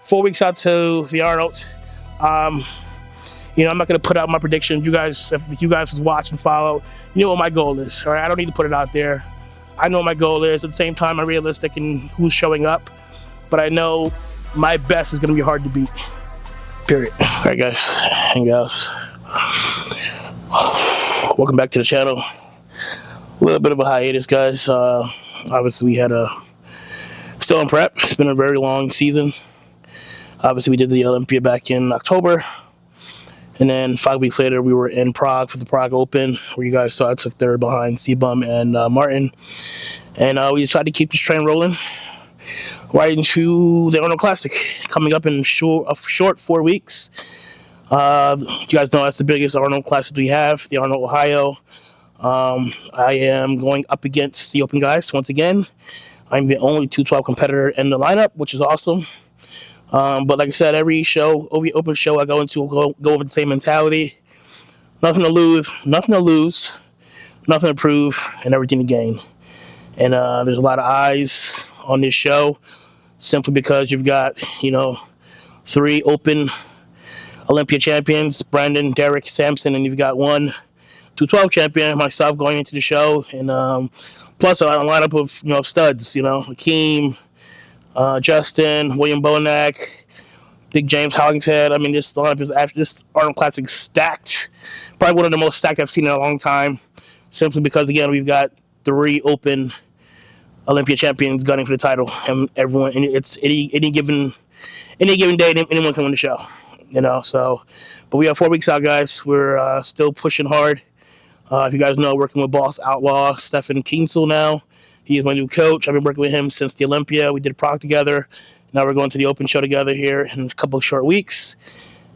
4 weeks out to the Arnold. You know, I'm not going to put out my prediction. You guys, if you guys watch and follow, you know what my goal is. All right, I don't need to put it out there. I know what my goal is. At the same time, I'm realistic in who's showing up, but I know my best is going to be hard to beat. Period. All right, guys and gals. Welcome back to the channel. A little bit of a hiatus, guys. Obviously, we had still in prep. It's been a very long season. Obviously, we did the Olympia back in October. And then 5 weeks later, we were in Prague for the Prague Open, where you guys saw I took third behind C-Bum and Martin. And we decided to keep this train rolling right into the Arnold Classic, coming up in a short 4 weeks. You guys know that's the biggest Arnold Classic we have, the Arnold, Ohio. I am going up against the Open guys once again. I'm the only 212 competitor in the lineup, which is awesome. But like I said, every open show I go into, go with the same mentality. Nothing to lose, nothing to prove, and everything to gain. And there's a lot of eyes on this show, simply because you've got, you know, 3 open Olympia champions, Brandon, Derek, Sampson, and you've got 1 212 champion, myself, going into the show. And plus a lineup of, you know, studs, you know, Hakeem, Justin, William Bonac, Big James Hollingshead. I mean, this Arnold Classic stacked. Probably one of the most stacked I've seen in a long time. Simply because, again, we've got 3 open Olympia champions gunning for the title, and everyone. And it's any given day, anyone can win the show. You know. So, but we have 4 weeks out, guys. We're still pushing hard. If you guys know, working with Boss Outlaw Stefan Kienzl now. He is my new coach. I've been working with him since the Olympia. We did Prague together. Now we're going to the Open show together here in a couple of short weeks.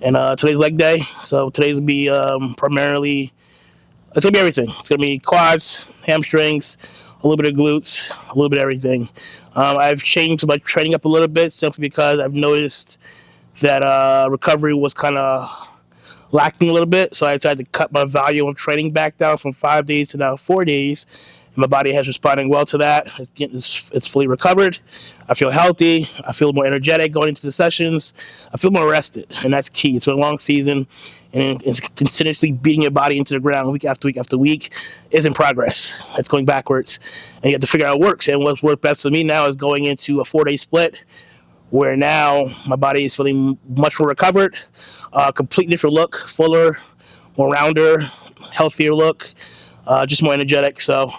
And today's leg day. So today's will be primarily, it's going to be everything. It's going to be quads, hamstrings, a little bit of glutes, a little bit of everything. I've changed my training up a little bit simply because I've noticed that recovery was kind of lacking a little bit. So I decided to cut my volume of training back down from 5 days to now 4 days. My body has responded well to that. It's fully recovered. I feel healthy. I feel more energetic going into the sessions. I feel more rested, and that's key. It's been a long season, and it's continuously beating your body into the ground week after week after week isn't progress. It's going backwards, and you have to figure out what works. And what's worked best for me now is going into a 4-day split, where now my body is feeling much more recovered, completely different look, fuller, more rounder, healthier look, just more energetic. So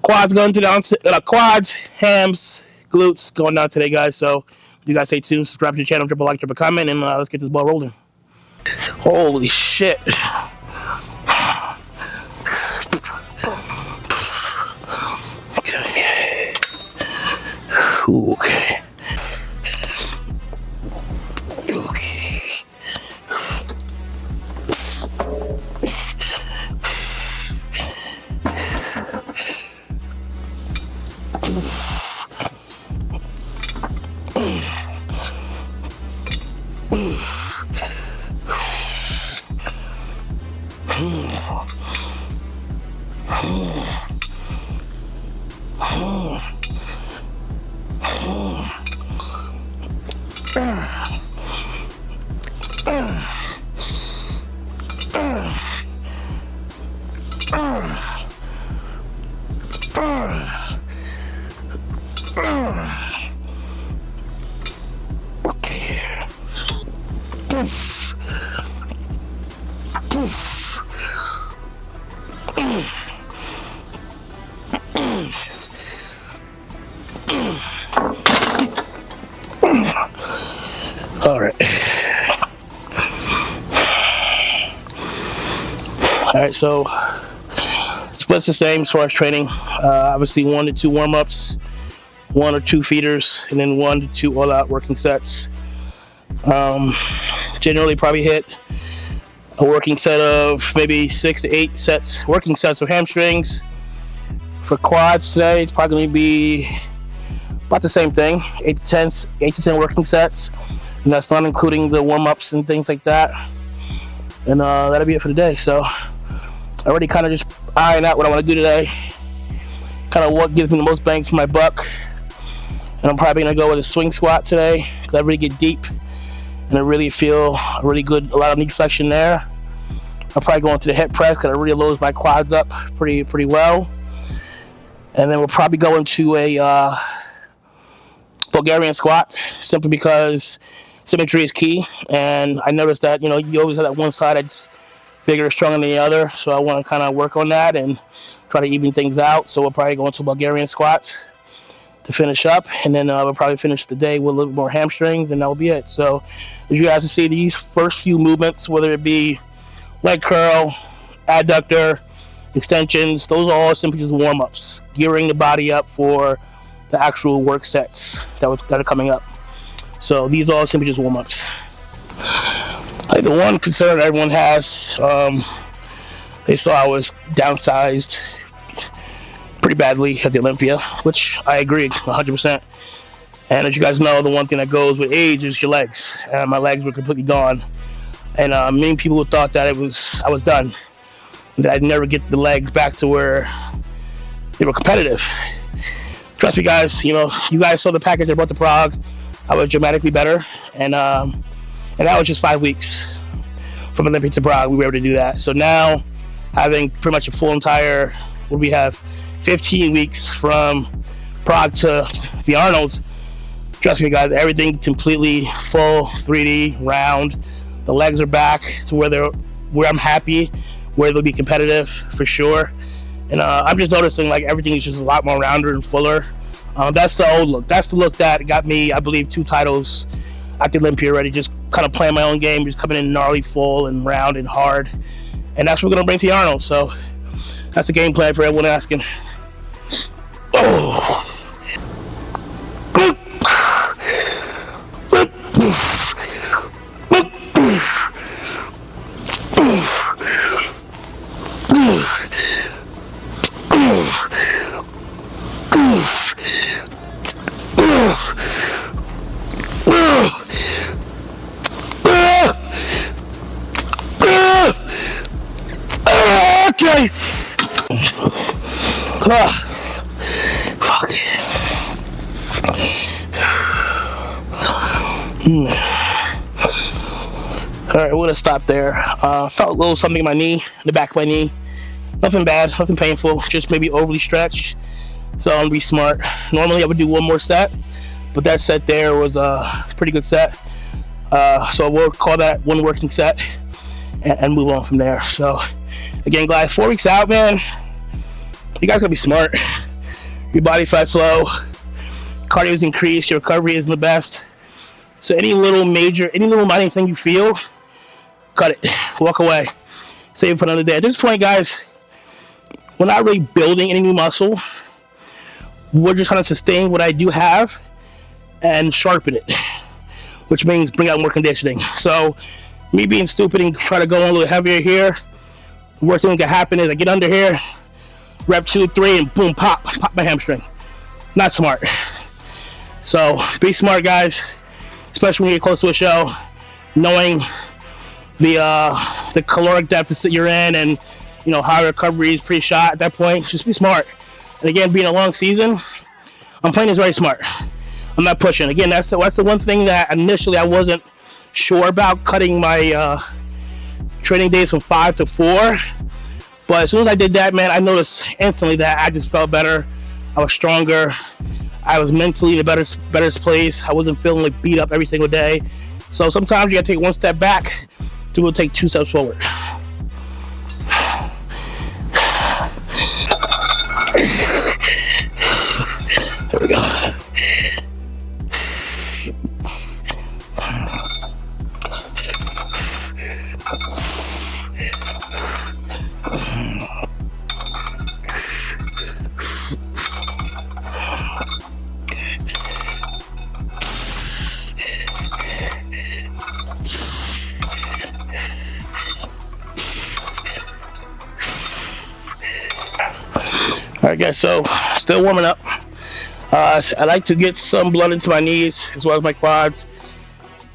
quads going to down, quads, hams, glutes going down today, guys. So you guys stay tuned, subscribe to the channel, drop a like, drop a comment, and let's get this ball rolling. Holy shit. Okay. Okay. All right. All right, so split's the same as far as training. Obviously 1 to 2 warm-ups, 1 or 2 feeders, and then 1 to 2 all-out working sets. Generally probably hit a working set of maybe 6 to 8 working sets of hamstrings. For quads today, it's probably going to be about the same thing, 8 to 10 working sets. And that's not including the warm-ups and things like that. And that'll be it for the day. So I already kind of just eyeing out what I want to do today. Kind of what gives me the most bang for my buck. And I'm probably going to go with a swing squat today, because I really get deep and I really feel a lot of knee flexion there. I'll probably go into the hip press because it really loads my quads up pretty well. And then we'll probably go into a Bulgarian squat, simply because symmetry is key. And I noticed that, you always have that one side that's bigger and stronger than the other. So I want to kind of work on that and try to even things out. So we'll probably go into Bulgarian squats to finish up. And then we'll probably finish the day with a little bit more hamstrings, and that will be it. So as you guys can see, these first few movements, whether it be leg curl, adductor, extensions, those are all simply just warm-ups, gearing the body up for the actual work sets that are coming up. So these are all simply just warm-ups. The one concern everyone has, they saw I was downsized pretty badly at the Olympia, which I agreed 100%. And as you guys know, the one thing that goes with age is your legs. And my legs were completely gone. And many people thought that I was done, that I'd never get the legs back to where they were competitive. Trust me, guys. You guys saw the package I brought to Prague. I was dramatically better, and that was just 5 weeks from Olympia to Prague. We were able to do that. So now, having pretty much a full entire, we have 15 weeks from Prague to the Arnold's. Trust me, guys. Everything completely full, 3D, round. The legs are back to where I'm happy, where they'll be competitive for sure. And I'm just noticing like everything is just a lot more rounder and fuller. That's the old look. That's the look that got me, I believe, 2 titles at the Olympia already. Just kind of playing my own game, just coming in gnarly, full, and round and hard. And that's what we're gonna bring to the Arnold. So that's the game plan for everyone asking. Oh. Okay. Fuck. Alright, we're gonna stop there. Felt a little something in my knee, the back of my knee. Nothing bad, nothing painful, just maybe overly stretched. So I'm gonna be smart. Normally I would do one more set, but that set there was a pretty good set. So we'll call that one working set and move on from there. So again, guys, 4 weeks out, man, you guys gotta be smart. Your body fat's low, cardio is increased, your recovery isn't the best. So any little minor thing you feel, cut it, walk away, save it for another day. At this point, guys, we're not really building any new muscle. We're just trying to sustain what I do have and sharpen it, which means bring out more conditioning. So me being stupid and try to go a little heavier here, the worst thing that can happen is I get under here, rep 2, 3, and boom, pop my hamstring. Not smart. So be smart, guys, especially when you get close to a show, knowing the caloric deficit you're in and how recovery is pre-shot at that point. Just be smart. And again, being a long season, I'm playing this very smart. I'm not pushing. Again, that's the one thing that initially I wasn't sure about, cutting my training days from 5 to 4. But as soon as I did that, man, I noticed instantly that I just felt better. I was stronger. I was mentally in a better place. I wasn't feeling like beat up every single day. So sometimes you gotta take one step back to go take 2 steps forward. There we go. Alright guys, so still warming up. I like to get some blood into my knees as well as my quads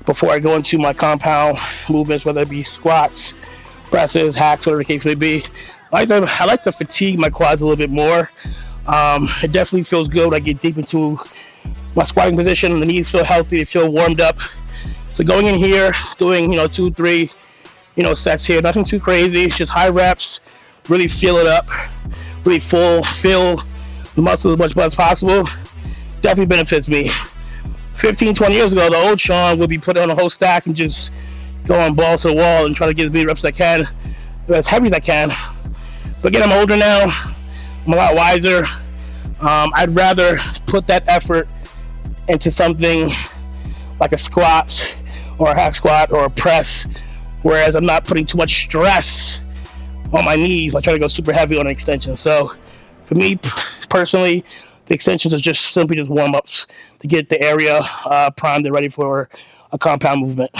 before I go into my compound movements, whether it be squats, presses, hacks, whatever the case may be. I like to fatigue my quads a little bit more. It definitely feels good when I get deep into my squatting position. The knees feel healthy, they feel warmed up. So going in here, doing 2, 3 sets here, nothing too crazy, just high reps, really feel it up, really fill the muscles as much as possible. Definitely benefits me. 15, 20 years ago, the old Shaun would be putting on a whole stack and just go on ball to the wall and try to get as many reps as I can, as heavy as I can. But again, I'm older now, I'm a lot wiser. I'd rather put that effort into something like a squat or a hack squat or a press, whereas I'm not putting too much stress on my knees. I try to go super heavy on an extension. So for me personally, the extensions are just simply just warm-ups to get the area primed and ready for a compound movement.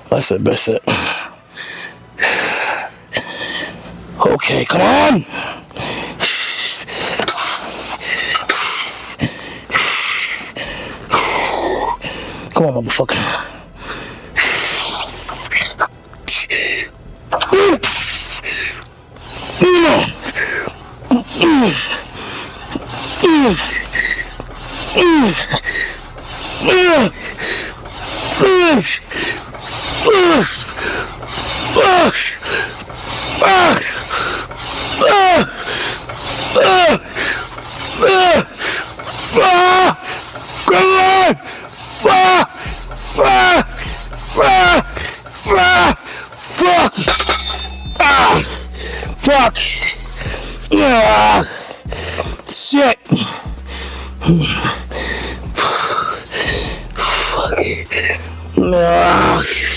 That's it. Okay, come on! Come on, motherfucker. Fuck! Shit!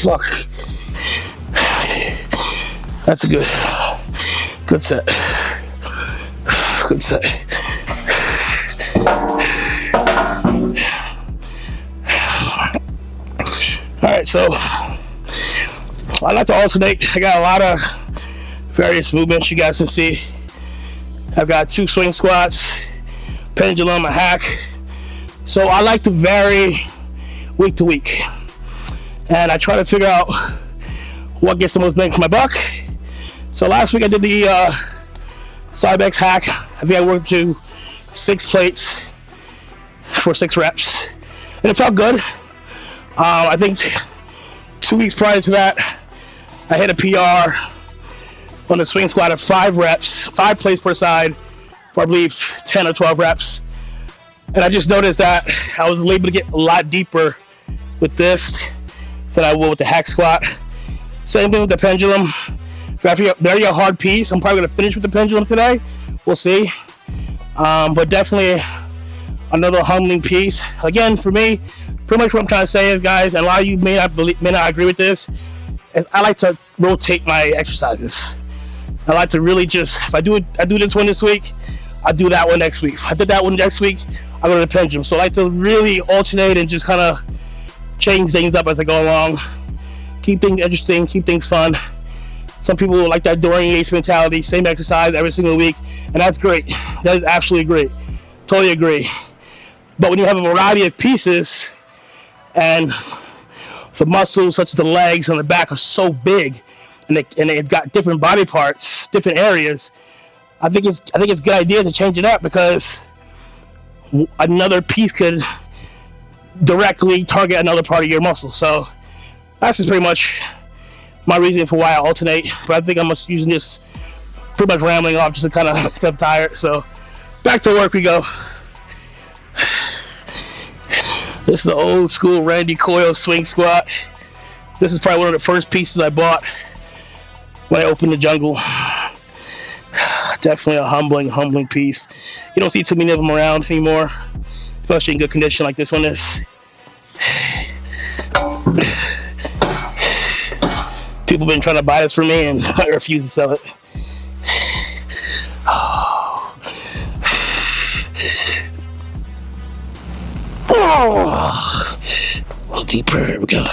Fuck. That's a good set. Good set. Alright, so I like to alternate. I got a lot of various movements you guys can see. I've got 2 swing squats, pendulum, a hack. So I like to vary week to week. And I try to figure out what gets the most bang for my buck. So last week I did the side bench hack. I think I worked to 6 plates for 6 reps. And it felt good. I think 2 weeks prior to that, I hit a PR on the swing squat of 5 reps, 5 plates per side for I believe 10 or 12 reps. And I just noticed that I was able to get a lot deeper with this than I would with the hack squat. Same thing with the pendulum. Very a hard piece. I'm probably going to finish with the pendulum today. We'll see. But definitely another humbling piece. Again, for me, pretty much what I'm trying to say is, guys, and a lot of you may not agree with this, is I like to rotate my exercises. I like to really just, if I do this one this week, I do that one next week. If I did that one next week, I go to the pendulum. So I like to really alternate and just kind of change things up as I go along. Keep things interesting, keep things fun. Some people like that Dorian Yates mentality, same exercise every single week, and that's great. That is absolutely great. Totally agree. But when you have a variety of pieces and the muscles such as the legs and the back are so big, and it's got different body parts, different areas, I think it's a good idea to change it up, because another piece could directly target another part of your muscle. So that's just pretty much my reason for why I alternate. But I think I'm just using this, pretty much rambling off just to kind of get I'm tired. So back to work we go. This is the old school Randy Coyle swing squat. This is probably one of the first pieces I bought when I opened the jungle. Definitely a humbling piece. You don't see too many of them around anymore, especially in good condition like this one is. People have been trying to buy this for me and I refuse to sell it. Oh, a little deeper, here we go.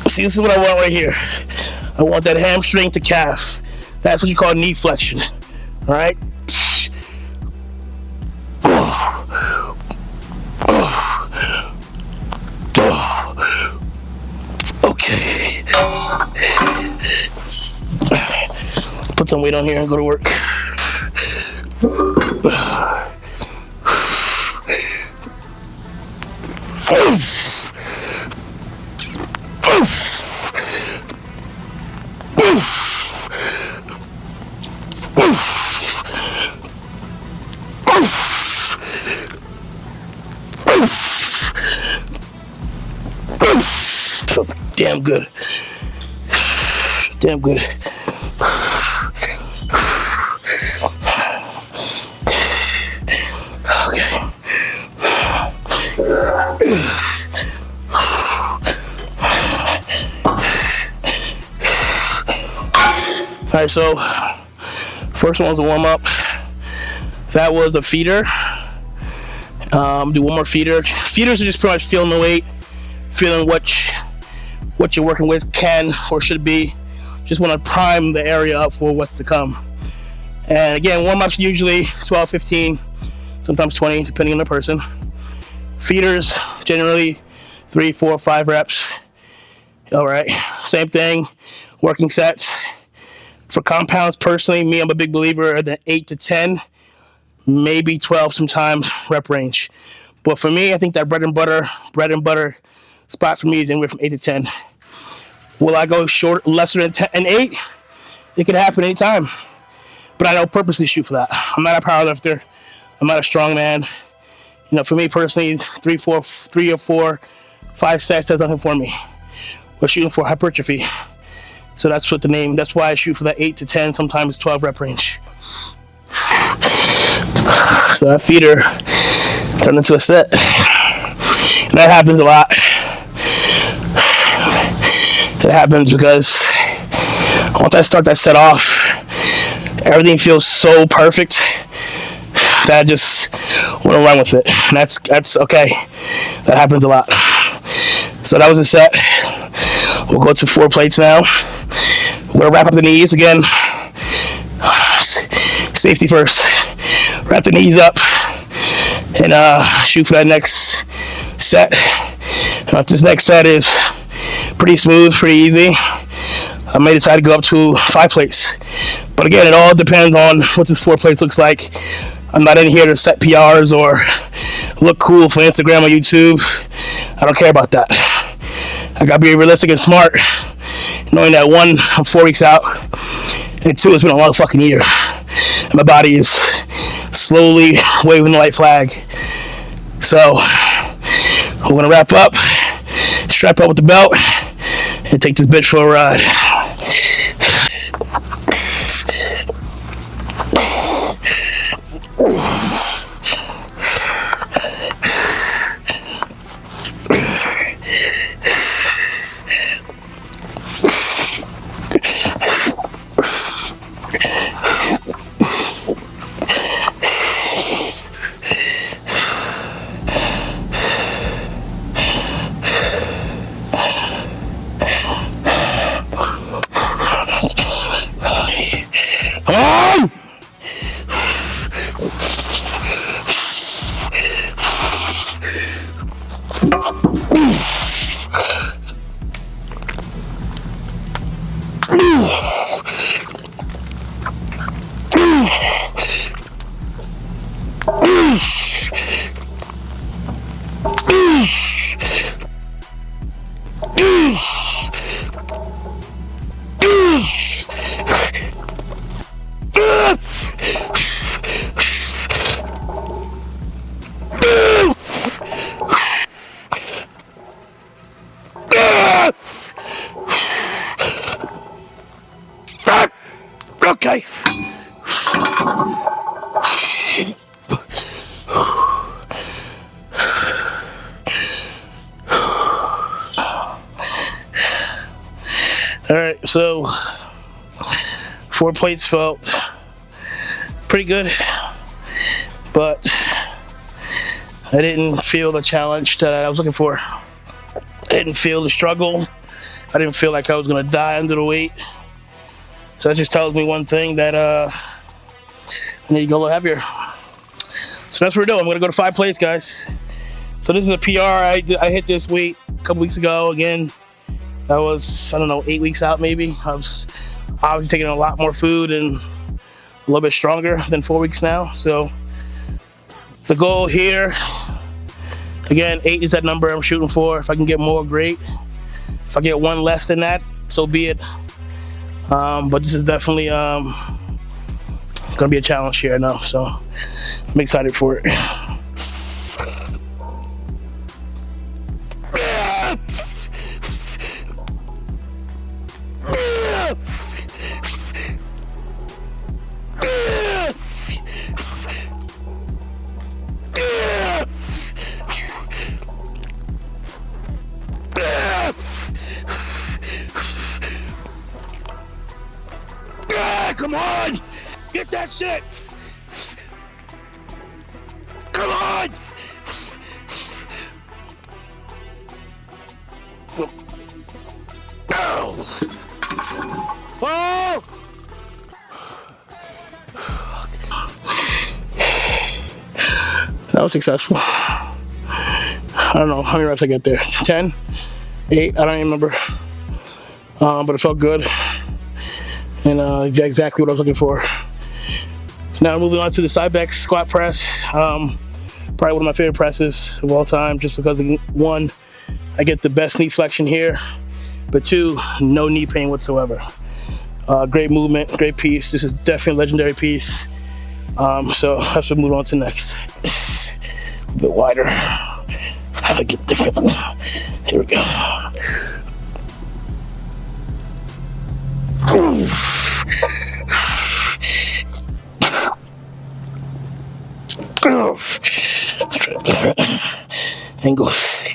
See, this is what I want right here. I want that hamstring to calf. That's what you call knee flexion. All right. Okay. Put some weight on here and go to work. Feels damn good. Damn good. Okay. Alright, so first one was a warm-up. That was a feeder. Do one more feeder. Feeders are just pretty much feeling the weight, feeling what you're working with can or should be. Just want to prime the area up for what's to come. And again, warm-ups usually 12, 15, sometimes 20, depending on the person. Feeders, generally 3, 4, 5 reps. All right, same thing, working sets. For compounds, personally, me, I'm a big believer in the 8 to 10, maybe 12 sometimes rep range. But for me, I think that bread and butter spot for me is anywhere from 8 to 10. Will I go short, lesser than 10 and 8? It could happen anytime. But I don't purposely shoot for that. I'm not a powerlifter. I'm not a strong man. You know, for me personally, 3 or 4, 5 sets does nothing for me. We're shooting for hypertrophy. So that's why I shoot for that 8 to 10, sometimes 12 rep range. So that feeder turned into a set. And that happens a lot. It happens because once I start that set off, everything feels so perfect that I just want to run with it. And that's okay. That happens a lot. So that was a set. We'll go to 4 plates now. We're going to wrap up the knees again. Safety first. Wrap the knees up and shoot for that next set. This next set is pretty smooth, pretty easy. I may decide to go up to 5 plates. But again, it all depends on what this 4 plates looks like. I'm not in here to set PRs or look cool for Instagram or YouTube. I don't care about that. I gotta be realistic and smart, knowing that 1, I'm 4 weeks out, and 2, it's been a long fucking year. And my body is slowly waving the white flag. So, we're gonna wrap up, strap up with the belt, and take this bitch for a ride. Come on! Okay. All right, so 4 plates felt pretty good, but I didn't feel the challenge that I was looking for. I didn't feel the struggle. I didn't feel like I was gonna die under the weight. So that just tells me one thing, that I need to go a little heavier. So that's what we're doing. I'm gonna go to 5 plates, guys. So this is a PR I hit this weight a couple weeks ago. Again, That was, I don't know, 8 weeks out maybe. I was obviously taking a lot more food and a little bit stronger than 4 weeks now. So the goal here, again, 8 is that number I'm shooting for. If I can get more, great. If I get one less than that, so be it. But this is definitely gonna be a challenge here now, so I'm excited for it. Come on! Get that shit! Come on! Oh! Oh! That was successful. I don't know how many reps I get there. 10? 8? I don't even remember. But it felt good. And exactly what I was looking for. So now moving on to the side back squat press. Probably one of my favorite presses of all time, just because, one, I get the best knee flexion here, but two, no knee pain whatsoever. Great movement, great piece. This is definitely a legendary piece. So let's move on to next. A bit wider. How do I get different? Here we go. Try different angles.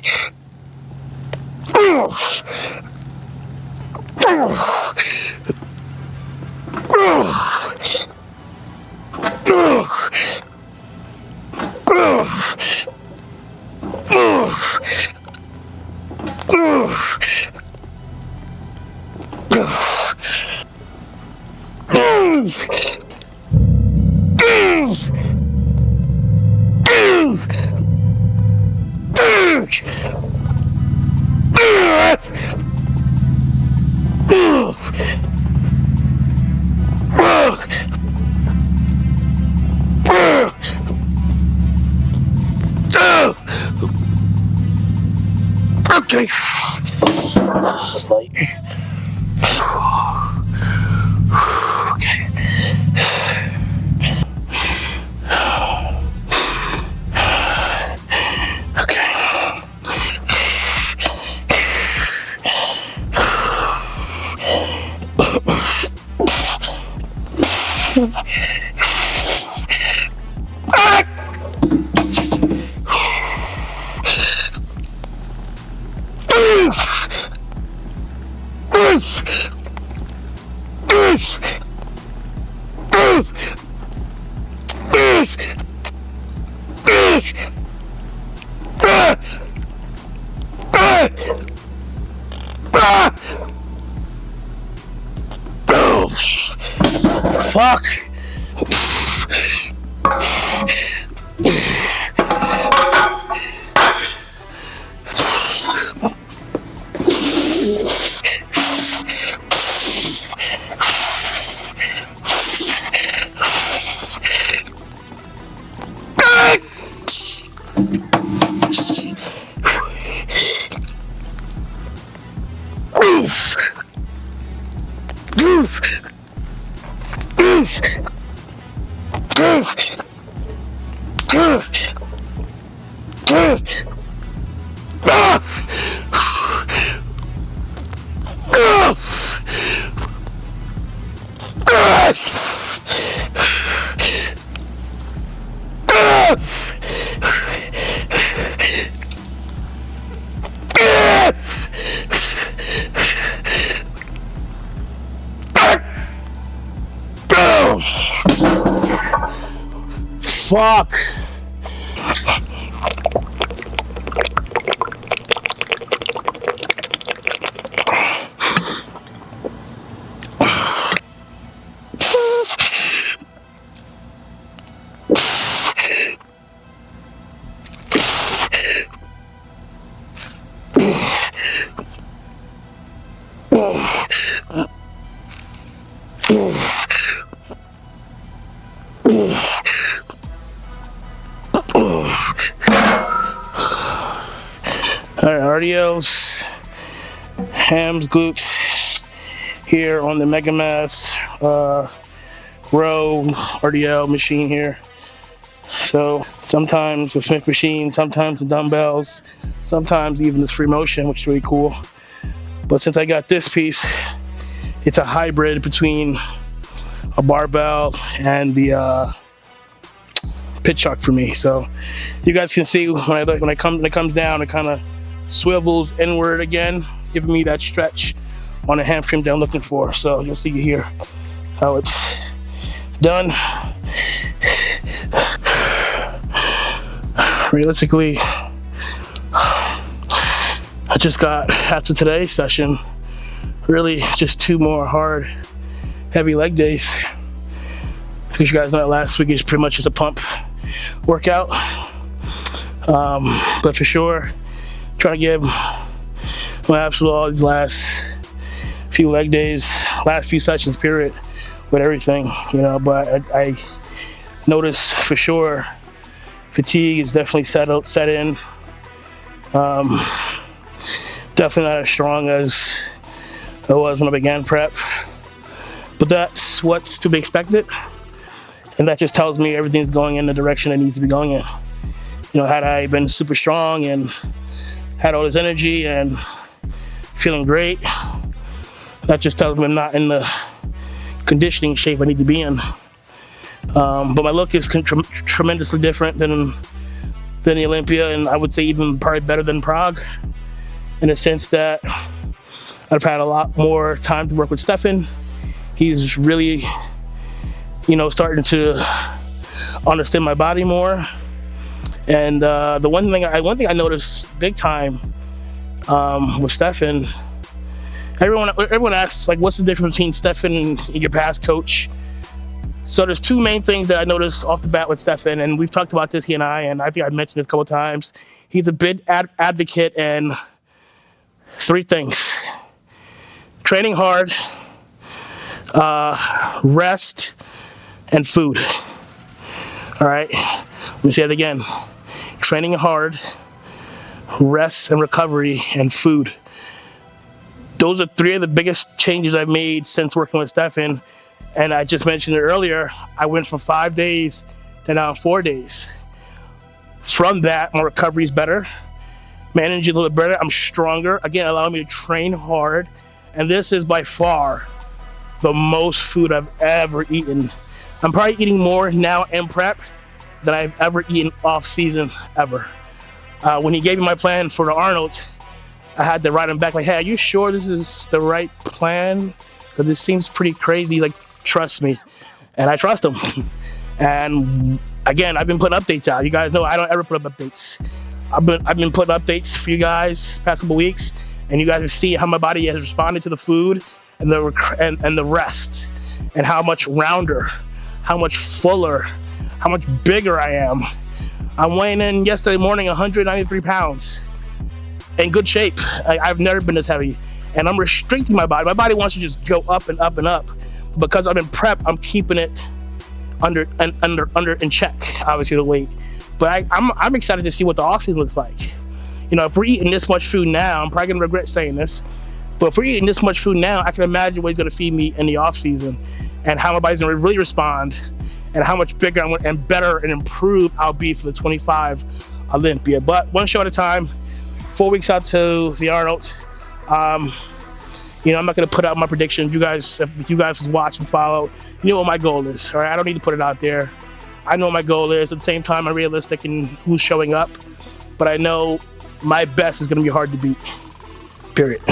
Okay. That's light. Okay. Okay. Fuck. Fuck. cardios, hams, glutes here on the Mega Mass row RDL machine here. So sometimes the Smith machine, sometimes the dumbbells, sometimes even this free motion, which is really cool. But since I got this piece, it's a hybrid between a barbell and the pit chuck for me. So you guys can see when it comes down, it kind of swivels inward again, giving me that stretch on the hamstring that I'm looking for. So you'll see here how it's done. Realistically, I just got, after today's session, really just 2 more hard, heavy leg days. Because you guys know that last week is pretty much just a pump workout. But for sure, trying to give my absolute all these last few leg days, last few sessions, period, with everything, you know. But I noticed for sure fatigue is definitely set in. Definitely not as strong as I was when I began prep, but that's what's to be expected, and that just tells me everything's going in the direction it needs to be going in. You know, had I been super strong and had all this energy and feeling great, that just tells me I'm not in the conditioning shape I need to be in. But my look is tremendously different than the Olympia, and I would say even probably better than Prague, in the sense that I've had a lot more time to work with Stefan. He's really, you know, starting to understand my body more. And the one thing I noticed big time with Stefan, everyone asks, like, what's the difference between Stefan and your past coach? So there's 2 main things that I noticed off the bat with Stefan, and we've talked about this, he and I think I mentioned this a couple times. He's a big advocate in 3 things: training hard, rest, and food. All right, let me say it again: training hard, rest and recovery, and food. Those are 3 of the biggest changes I've made since working with Stefan. And I just mentioned it earlier, I went from 5 days to now 4 days. From that, my recovery is better, my energy a little bit better, I'm stronger, again, allowing me to train hard. And this is by far the most food I've ever eaten. I'm probably eating more now in prep than I've ever eaten off season, ever. When he gave me my plan for the Arnold, I had to write him back like, hey, are you sure this is the right plan? Because this seems pretty crazy, like, trust me. And I trust him. And again, I've been putting updates out. You guys know I don't ever put up updates. I've been putting updates for you guys the past couple weeks, and you guys have seen how my body has responded to the food and the rest, and how much rounder, how much fuller, how much bigger I am. I'm weighing in yesterday morning 193 pounds. In good shape. I've never been this heavy. And I'm restricting my body. My body wants to just go up and up and up. Because I'm in prep, I'm keeping it under in check, obviously, the weight. But I'm excited to see what the offseason looks like. You know, if we're eating this much food now, I'm probably gonna regret saying this, but if we're eating this much food now, I can imagine what he's gonna feed me in the offseason, and how my body's gonna really respond, and how much bigger and better and improved I'll be for the 25 Olympia. But one show at a time, 4 weeks out to the Arnold. You know, I'm not gonna put out my predictions. You guys, if you guys watch and follow, you know what my goal is. All right, I don't need to put it out there. I know what my goal is. At the same time, I'm realistic in who's showing up, but I know my best is gonna be hard to beat. Period.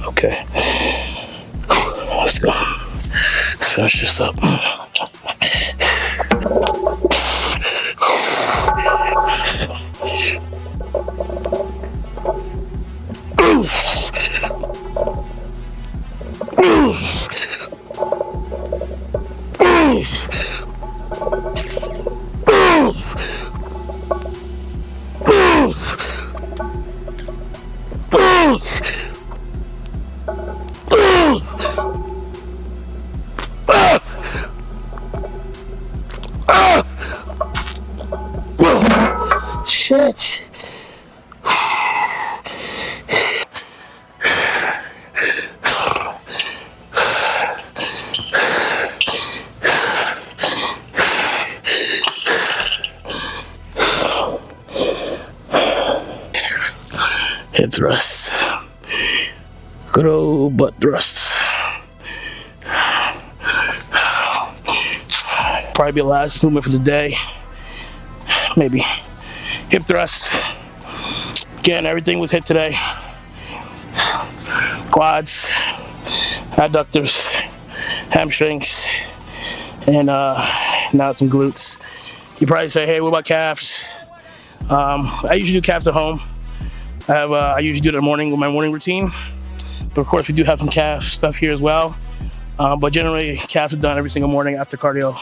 Okay, let's go. Let's finish this up. shit. Hip thrust. Good old butt thrust. Probably be the last movement for the day. Maybe. Hip thrust. Again, everything was hit today. Quads, adductors, hamstrings, and now some glutes. You probably say, hey, what about calves? I usually do calves at home. I usually do it in the morning with my morning routine. But of course, we do have some calf stuff here as well. But generally, calves are done every single morning after cardio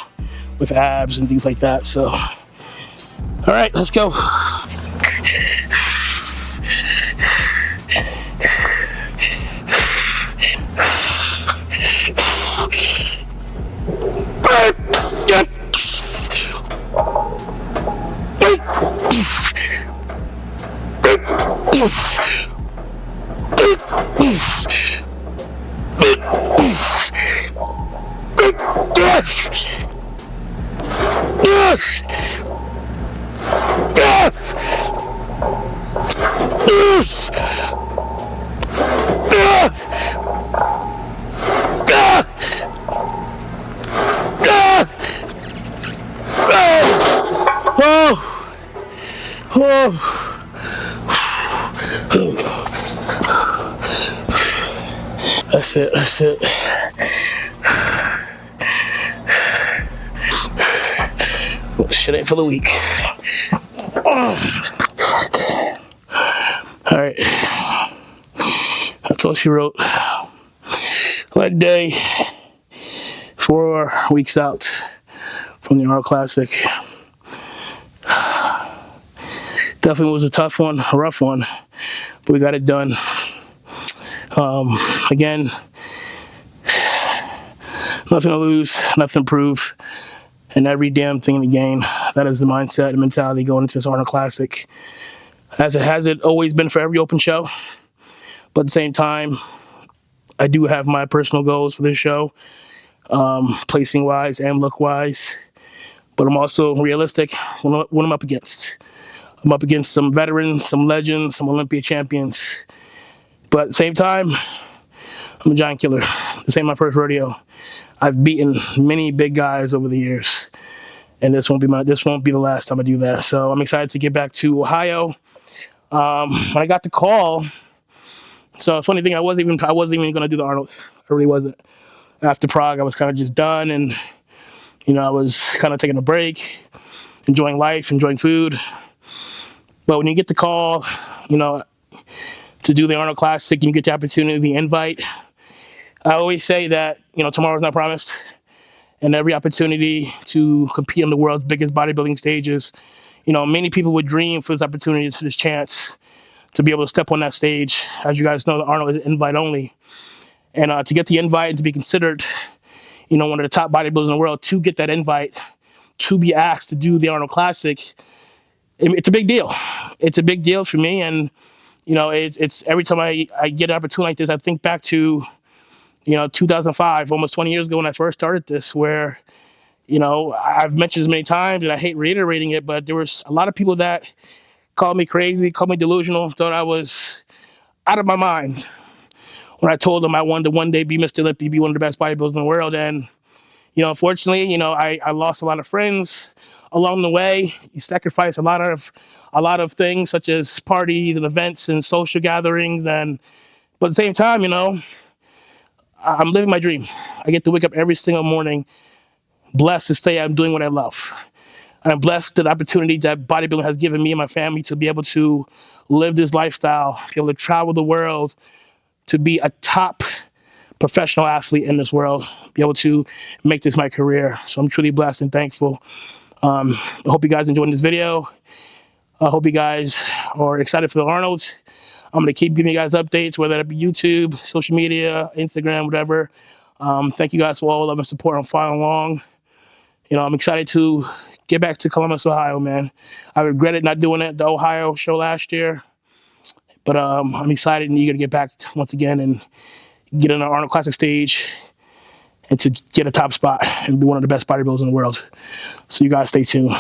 with abs and things like that. So, all right, let's go. That's it, that's it. Well, shit ain't for the weak. Alright. That's all she wrote. Light day. 4 weeks out from the Arnold Classic. Definitely was a tough one, a rough one, but we got it done. Again, nothing to lose, nothing to prove, and every damn thing to gain. That is the mindset and mentality going into this Arnold Classic, as it has always been for every open show. But at the same time, I do have my personal goals for this show, placing wise and look wise. But I'm also realistic what I'm up against. I'm up against some veterans, some legends, some Olympia champions. But at the same time, I'm a giant killer. This ain't my first rodeo. I've beaten many big guys over the years, and this won't be the last time I do that. So I'm excited to get back to Ohio. When I got the call, so funny thing, I wasn't even going to do the Arnold. I really wasn't. After Prague, I was kind of just done, and I was kind of taking a break, enjoying life, enjoying food. But when you get the call, to do the Arnold Classic, and you get the opportunity, the invite, I always say that, tomorrow's not promised, and every opportunity to compete on the world's biggest bodybuilding stages, many people would dream for this opportunity, for this chance to be able to step on that stage. As you guys know, the Arnold is invite only. And to get the invite and to be considered, one of the top bodybuilders in the world, to get that invite, to be asked to do the Arnold Classic, it's a big deal. It's a big deal for me. And, it's every time I get an opportunity like this, I think back to, 2005, almost 20 years ago when I first started this, where, I've mentioned this many times and I hate reiterating it, but there was a lot of people that called me crazy, called me delusional, thought I was out of my mind when I told them I wanted to one day be Mr. Olympia, be one of the best bodybuilders in the world. And, unfortunately, I lost a lot of friends along the way. You sacrifice a lot of things, such as parties and events and social gatherings. But at the same time, I'm living my dream. I get to wake up every single morning blessed to say I'm doing what I love. And I'm blessed that the opportunity that bodybuilding has given me and my family to be able to live this lifestyle, be able to travel the world, to be a top professional athlete in this world, be able to make this my career. So I'm truly blessed and thankful. I hope you guys enjoyed this video. I hope you guys are excited for the Arnolds. I'm going to keep giving you guys updates, whether that be YouTube, social media, Instagram, whatever. Thank you guys for all the love and support. I'm following along. I'm excited to get back to Columbus, Ohio, man. I regretted not doing it, the Ohio show last year, but I'm excited and eager to get back once again and get on the Arnold Classic stage and to get a top spot and be one of the best bodybuilders in the world. So you guys stay tuned.